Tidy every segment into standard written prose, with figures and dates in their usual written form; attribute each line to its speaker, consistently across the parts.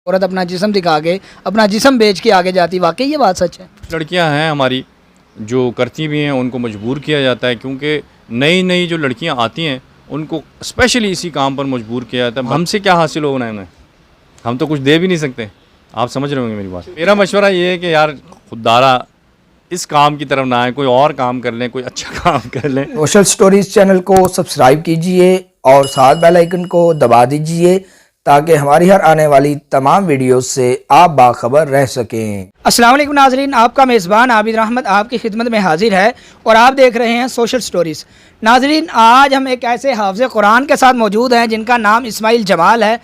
Speaker 1: औरत अपना जिस्म दिखा के अपना जिस्म बेच के आगे जाती, वाकई ये बात सच है?
Speaker 2: लड़कियां हैं हमारी जो करती भी हैं, उनको मजबूर किया जाता है, क्योंकि नई नई जो लड़कियां आती हैं उनको स्पेशली इसी काम पर मजबूर किया जाता है। हमसे क्या हासिल होना है उन्हें, हम तो कुछ दे भी नहीं सकते। आप समझ रहे होंगे मेरी बात। मेरा मशवरा ये है कि यार खुदारा इस काम की तरफ ना आए, कोई और काम कर लें, कोई अच्छा काम कर लें।
Speaker 3: सोशल स्टोरीज चैनल को सब्सक्राइब कीजिए और साथ बेल आइकन को दबा दीजिए ताकि हमारी हर आने वाली तमाम वीडियोस से आप बाखबर रह सकें।
Speaker 1: अस्सलाम वालेकुम नाजरीन, आपका मेज़बान आबिद रहमत आपकी खिदमत में हाजिर है और आप देख रहे हैं सोशल स्टोरीज़। नाजरीन, आज हम एक ऐसे हाफ़िज़ कुरान के साथ मौजूद हैं जिनका नाम इस्माइल जमाल है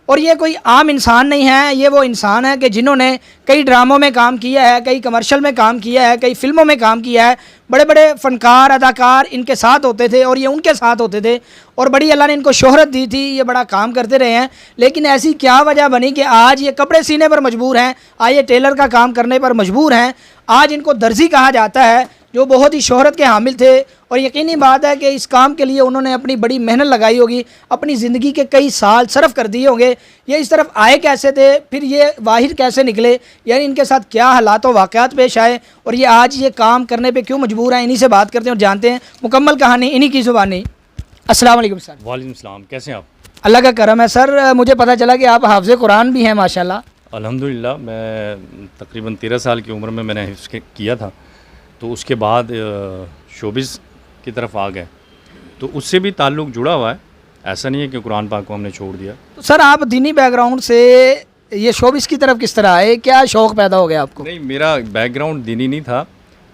Speaker 1: और ये कोई आम इंसान नहीं है। ये वो इंसान है कि जिन्होंने कई ड्रामों में काम किया है, कई कमर्शियल में काम किया है, कई फ़िल्मों में काम किया है। बड़े बड़े फ़नकार अदाकार इनके साथ होते थे और ये उनके साथ होते थे और बड़ी अल्लाह ने इनको शोहरत दी थी, ये बड़ा काम करते रहे हैं। लेकिन ऐसी क्या वजह बनी कि आज ये कपड़े सीने पर मजबूर हैं, आज ये टेलर का काम करने पर मजबूर हैं, आज इनको दर्जी कहा जाता है, जो बहुत ही शोहरत के हामिल थे। और यकीनी बात है कि इस काम के लिए उन्होंने अपनी बड़ी मेहनत लगाई होगी, अपनी ज़िंदगी के कई साल सर्फ कर दिए होंगे। ये इस तरफ आए कैसे थे, फिर ये बाहर कैसे निकले, यानी इनके साथ क्या हालात व वाक़यात पेश आए और ये आज ये काम करने पे क्यों मजबूर हैं, इन्हीं से बात करते हैं और जानते हैं मुकम्मल कहानी इन्हीं की ज़ुबानी। अस्सलाम वालेकुम सर।
Speaker 2: वालेकुम सलाम, कैसे हैं आप?
Speaker 1: अल्लाह का करम है सर। मुझे पता चला कि आप हाफ़िज़ कुरान भी हैं माशाल्लाह।
Speaker 2: अल्हम्दुलिल्लाह, मैं तकरीबन 13 साल की उम्र में मैंने हिफ्ज़ किया था, तो उसके बाद शोबिज़ की तरफ आ गए, तो उससे भी ताल्लुक़ जुड़ा हुआ है। ऐसा नहीं है कि कुरान पाक को हमने छोड़ दिया।
Speaker 1: तो सर, आप दीनी बैकग्राउंड से ये शोबिस की तरफ किस तरह आए, क्या शौक़ पैदा हो गया आपको?
Speaker 2: नहीं, मेरा बैकग्राउंड दीनी नहीं था।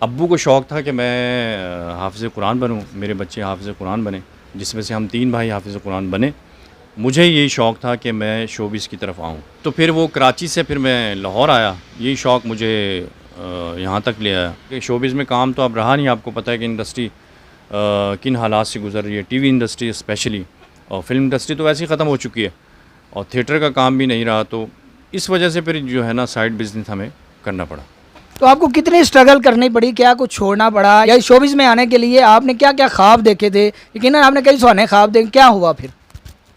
Speaker 2: अब्बू को शौक़ था कि मैं हाफ़िज़ कुरान बनूं, मेरे बच्चे हाफ़िज़ कुरान बने, जिसमें से हम 3 भाई हाफ़िज़ कुरान बने। मुझे यही शौक़ था कि मैं शोबिस की तरफ आऊँ, तो फिर वो कराची से फिर मैं लाहौर आया। यही शौक़ मुझे यहाँ तक ले आया कि शोबिस में काम तो अब रहा नहीं। आपको पता है कि इंडस्ट्री किन हालात से गुजर रही है, टीवी इंडस्ट्री स्पेशली, और फिल्म इंडस्ट्री तो वैसे ही ख़त्म हो चुकी है और थिएटर का काम भी नहीं रहा। तो इस वजह से फिर जो है ना, साइड बिज़नेस हमें करना पड़ा।
Speaker 1: तो आपको कितनी स्ट्रगल करनी पड़ी, क्या कुछ छोड़ना पड़ा, या शोबिस में आने के लिए आपने क्या क्या ख्वाब देखे थे? यकीनन आपने कई सुहाने ख्वाब देखे, क्या हुआ फिर?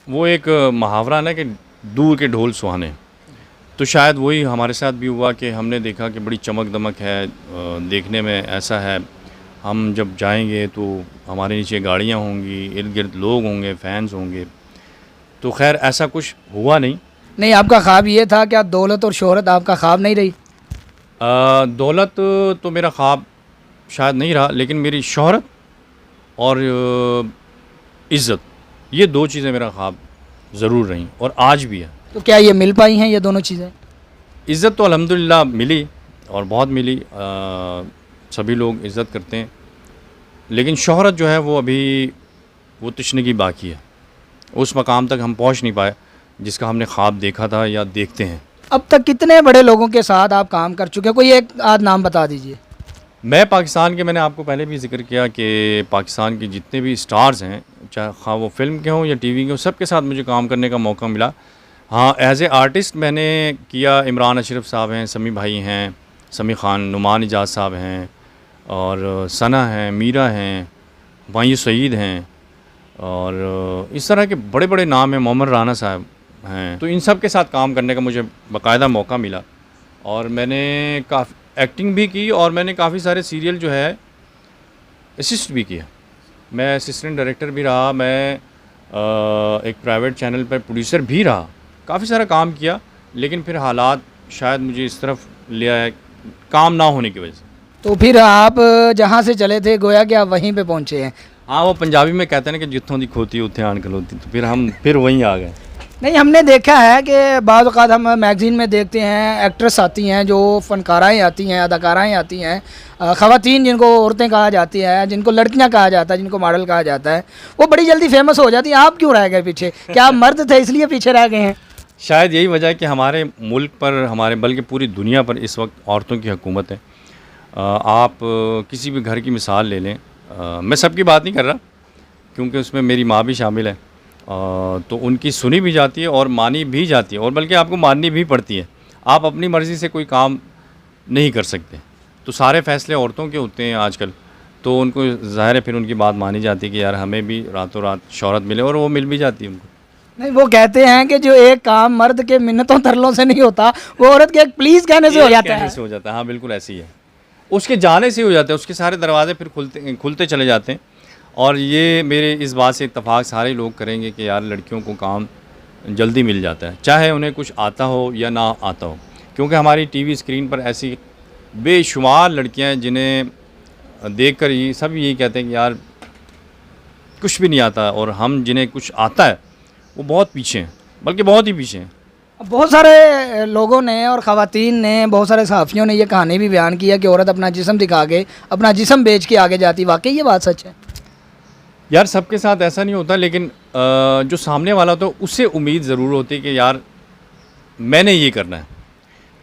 Speaker 2: वो एक मुहावरा ना कि दूर के ढोल सुहाने, तो शायद वही हमारे साथ भी हुआ कि हमने देखा कि बड़ी चमक दमक है, देखने में ऐसा है। हम जब जाएंगे तो हमारे नीचे गाड़ियाँ होंगी, इर्द गिर्द लोग होंगे, फैंस होंगे। तो खैर ऐसा कुछ हुआ नहीं।
Speaker 1: नहीं, आपका ख्वाब ये था, क्या दौलत और शोहरत आपका ख्वाब नहीं रही?
Speaker 2: दौलत तो मेरा ख्वाब शायद नहीं रहा, लेकिन मेरी शोहरत और इज़्ज़त, ये 2 चीज़ें मेरा ख्वाब ज़रूर रहीं और आज भी है।
Speaker 1: तो क्या ये मिल पाई हैं ये दोनों चीज़ें?
Speaker 2: इज़्ज़त तो अल्हम्दुलिल्लाह मिली और बहुत मिली, सभी लोग इज़्ज़त करते हैं, लेकिन शोहरत जो है वो अभी वो तशनगी बाकी है। उस मकाम तक हम पहुंच नहीं पाए जिसका हमने ख्वाब देखा था या देखते हैं।
Speaker 1: अब तक कितने बड़े लोगों के साथ आप काम कर चुके हैं, कोई एक आध नाम बता दीजिए।
Speaker 2: मैं पाकिस्तान के, मैंने आपको पहले भी जिक्र किया कि पाकिस्तान के जितने भी स्टार्स हैं, चाहे खा वो फिल्म के हों या टीवी के हों, सबके साथ मुझे काम करने का मौका मिला। हाँ, एज़ ए आर्टिस्ट मैंने किया। इमरान अशरफ साहब हैं, समी भाई हैं, समी ख़ान, नुमान इजाज़ साहब हैं, और सना हैं, मीरा हैं, हुमायूं सईद हैं, और इस तरह के बड़े बड़े नाम हैं, मोहम्मद राना साहब हैं। तो इन सब के साथ काम करने का मुझे बाकायदा मौका मिला और मैंने काफ़ी एक्टिंग भी की और मैंने काफ़ी सारे सीरियल जो है असिस्ट भी किया। मैं असिस्टेंट डायरेक्टर भी रहा, मैं एक प्राइवेट चैनल पर प्रोड्यूसर भी रहा, काफ़ी सारा काम किया। लेकिन फिर हालात शायद मुझे इस तरफ ले आए, काम ना होने की वजह से।
Speaker 1: तो फिर आप जहाँ से चले थे गोया कि आप वहीं पे पहुँचे हैं?
Speaker 2: हाँ, वो पंजाबी में कहते हैं ना कि जित्थों दी खोती उत्थे आन खलोती, तो फिर हम वहीं आ गए।
Speaker 1: नहीं, हमने देखा है कि बाज़ औक़ात हम मैगज़ीन में देखते हैं, एक्ट्रेस आती हैं, जो फ़नकाराएँ आती हैं, अदाकाराएँ आती हैं, ख़वातीन जिनको औरतें कहा जाती है, जिनको लड़कियां कहा जाता है, जिनको मॉडल कहा जाता है, वो बड़ी जल्दी फेमस हो जाती हैं। आप क्यों रह गए पीछे? क्या आप मर्द थे इसलिए पीछे रह गए हैं?
Speaker 2: शायद यही वजह है कि हमारे मुल्क पर, हमारे बल्कि पूरी दुनिया पर इस वक्त औरतों की हुकूमत है। आप किसी भी घर की मिसाल ले लें, मैं सबकी बात नहीं कर रहा क्योंकि उसमें मेरी माँ भी शामिल है, तो उनकी सुनी भी जाती है और मानी भी जाती है, और बल्कि आपको माननी भी पड़ती है। आप अपनी मर्ज़ी से कोई काम नहीं कर सकते, तो सारे फ़ैसले औरतों के होते हैं आजकल। तो उनको ज़ाहिर है फिर उनकी बात मानी जाती है कि यार हमें भी रातों रात शोहरत मिले, और वो मिल भी जाती है उनको।
Speaker 1: नहीं, वो कहते हैं कि जो एक काम मर्द के मिन्नतों तरलों से नहीं होता, वो औरत के एक प्लीज़ कहने से हो जाता
Speaker 2: कहने
Speaker 1: है।
Speaker 2: से हो जाता है, हाँ बिल्कुल ऐसी है। उसके जाने से हो जाता है, उसके सारे दरवाजे फिर खुलते चले जाते हैं। और ये मेरे इस बात से इत्तेफाक सारे लोग करेंगे कि यार लड़कियों को काम जल्दी मिल जाता है, चाहे उन्हें कुछ आता हो या ना आता हो। क्योंकि हमारी टीवी स्क्रीन पर ऐसी बेशुमार लड़कियां हैं जिन्हें देखकर ये सब यही कहते हैं कि यार कुछ भी नहीं आता, और हम जिन्हें कुछ आता है वो बहुत पीछे हैं, बल्कि बहुत ही पीछे हैं।
Speaker 1: बहुत सारे लोगों ने और ख़वातीन ने, बहुत सारे सहाफ़ियों ने ये कहानी भी बयान किया कि औरत अपना जिस्म दिखा के, अपना जिस्म बेच के आगे जाती। वाकई ये बात सच है?
Speaker 2: यार सबके साथ ऐसा नहीं होता, लेकिन जो सामने वाला होता है उससे उम्मीद ज़रूर होती है कि यार मैंने ये करना है।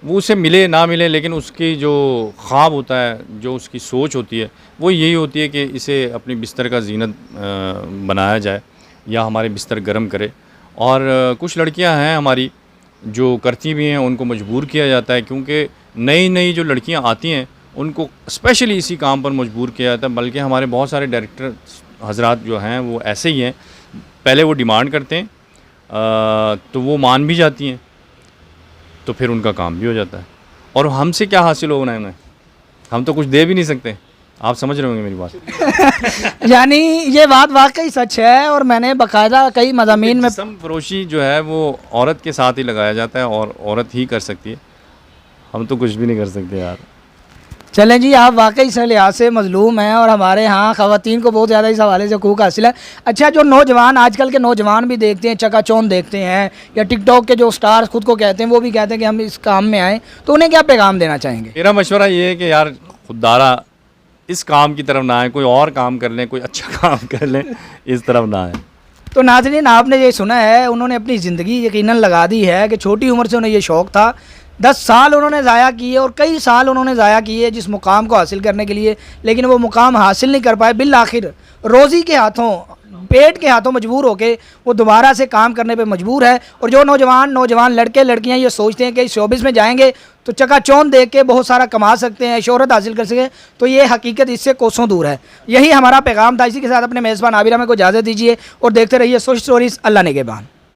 Speaker 2: वो उसे मिले ना मिले, लेकिन उसकी जो ख्वाब होता है, जो उसकी सोच होती है, वो यही होती है कि इसे अपनी बिस्तर का जीनत बनाया जाए या हमारे बिस्तर गर्म करे। और कुछ लड़कियां हैं हमारी जो करती भी हैं, उनको मजबूर किया जाता है, क्योंकि नई नई जो लड़कियां आती हैं उनको स्पेशली इसी काम पर मजबूर किया जाता है। बल्कि हमारे बहुत सारे डायरेक्टर हजरात जो हैं वो ऐसे ही हैं, पहले वो डिमांड करते हैं तो वो मान भी जाती हैं, तो फिर उनका काम भी हो जाता है। और हमसे क्या हासिल होना है उन्हें, हम तो कुछ दे भी नहीं सकते। आप समझ रहे होंगे मेरी बात।
Speaker 1: यानी ये बात वाकई सच है, और मैंने बाकायदा कई मज़ामीन में
Speaker 2: जिस्म फरोशी जो है वो औरत के साथ ही लगाया जाता है, और औरत ही कर सकती है, हम तो कुछ भी नहीं कर सकते यार।
Speaker 1: चलें जी, आप वाकई इस लिहाज से मजलूम हैं, और हमारे यहाँ ख़वातीन को बहुत ज़्यादा इस हवाले से हकूक़ हासिल है। अच्छा, जो नौजवान आजकल के नौजवान भी देखते हैं, चकाचौंध देखते हैं, या टिकटॉक के जो स्टार्स खुद को कहते हैं, वो भी कहते हैं कि हम इस काम में आएँ, तो उन्हें क्या पैगाम देना चाहेंगे?
Speaker 2: मेरा मशवरा ये है कि यार खुदारा इस काम की तरफ ना आए, कोई और काम कर लें, कोई अच्छा काम कर लें, इस तरफ ना आए।
Speaker 1: तो नाज़रीन, आपने ये सुना है, उन्होंने अपनी ज़िंदगी यकीनन लगा दी है कि छोटी उम्र से उन्हें ये शौक़ था। 10 साल उन्होंने ज़ाया किए, और कई साल उन्होंने ज़ाया किए जिस मुकाम को हासिल करने के लिए, लेकिन वो मुकाम हासिल नहीं कर पाए। बिल आखिर रोज़ी के हाथों, पेट के हाथों मजबूर होके वो दोबारा से काम करने पे मजबूर है। और जो नौजवान लड़के लड़कियां ये सोचते हैं कि इस शोबिस में जाएंगे तो चकाचौंध देख के बहुत सारा कमा सकते हैं, शोहरत हासिल कर सकें, तो ये हकीकत इससे कोसों दूर है। यही हमारा पैगाम था। इसी के साथ अपने मेज़बान आबिर अहमद को इजाज़त दीजिए और देखते रहिए सोशल स्टोरीज़। अल्लाह निगहबान।